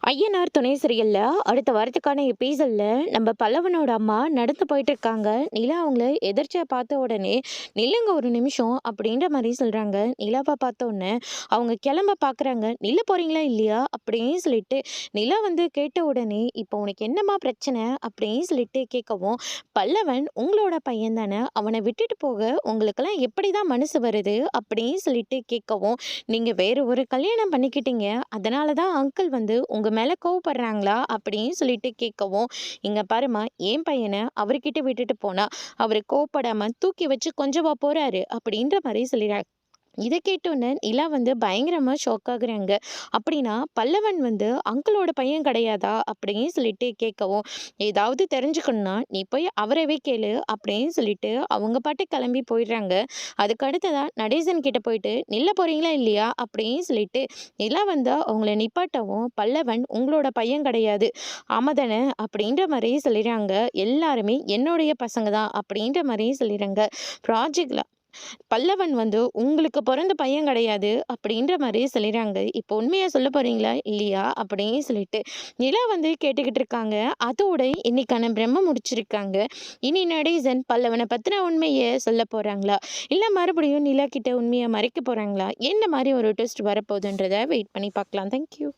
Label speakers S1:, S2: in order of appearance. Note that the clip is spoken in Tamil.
S1: ஐயனார் துணை சீரியல்ல அடுத்த வாரத்துக்கான எபிசோட்ல நம்ம பல்லவனோட அம்மா நடந்து போயிட்டு இருக்காங்க. நிலா அவங்கள எதிர்ச்சியா பார்த்த உடனே, "நில்லுங்க ஒரு நிமிஷம்" அப்படின்ற மாதிரி சொல்றாங்க. நிலாவை பார்த்த உடனே அவங்க கிளம்ப பார்க்குறாங்க. "நில்ல போறீங்களா இல்லையா?" அப்படின்னு சொல்லிட்டு நிலா வந்து கேட்ட உடனே, "இப்போ உனக்கு என்னம்மா பிரச்சனை?" அப்படின்னு சொல்லிட்டு கேட்கவும், பல்லவன் உங்களோட பையன் தானே, அவனை விட்டுட்டு போக உங்களுக்கெல்லாம் எப்படிதான் மனசு வருது அப்படின்னு சொல்லிட்டு கேட்கவும், "நீங்க வேற ஒரு கல்யாணம் பண்ணிக்கிட்டீங்க, அதனால தான் அங்கிள் வந்து உங்க மேல கோவப்படுறாங்களா?" அப்படின்னு சொல்லிட்டு கேட்கவும், "இங்க பாரும்மா, என் பையன அவர்கிட்ட விட்டுட்டு போனா, அவரு கோவப்படாம தூக்கி வச்சு கொஞ்சவா போறாரு?" அப்படின்ற மாரி சொல்லிறாங்க. இத கேட்டோனே நிலா வந்து பயங்கரமா ஷாக் ஆகுறாங்க. "அப்படின்னா பல்லவன் வந்து அங்கிளோட பையன் கிடையாதா?" அப்படின்னு சொல்லிட்டு கேட்கவும், "ஏதாவது தெரிஞ்சுக்கணும்னா நீ போய் அவரவே கேளு" அப்படின்னு சொல்லிட்டு அவங்க பாட்டுக்கு கிளம்பி போயிடுறாங்க. அதுக்கு அடுத்ததா நடேசன் கிட்ட போயிட்டு, "நில்ல போறீங்களா இல்லையா?" அப்படின்னு சொல்லிட்டு நிலா வந்து அவங்கள நிப்பாட்டவும், பல்லவன் "உங்களோட பையன் கிடையாது. ஆமா தானே?" அப்படின்ற மாரி சொல்லிறாங்க. "எல்லாருமே என்னுடைய பசங்க தான்" அப்படின்ற மாரி சொல்லிறாங்க. ப்ராஜெக்ட்ல பல்லவன் வந்து "உங்களுக்கு பொறந்த பையன் கிடையாது" அப்படின்ற மாரி சொல்லிறாங்க. "இப்போ உண்மைய சொல்ல போறீங்களா? இல்லையா?" அப்படின்னு சொல்லிட்டு. நிலா வந்து கேட்டுக்கிட்டு இருக்காங்க. அதோட இன்னைக்கான பிரம்ம முடிச்சிருக்காங்க. இனி நடேசன் பல்லவன பத்தின உண்மைய சொல்லப் போறாங்களா? இல்ல மறுபடியும் நிலா கிட்ட உண்மைய மறைக்க போறாங்களா? என்ன மாரி ஒரு ட்விஸ்ட் வரப்போகுதுன்றத வெயிட் பண்ணி பார்க்கலாம். Thank you.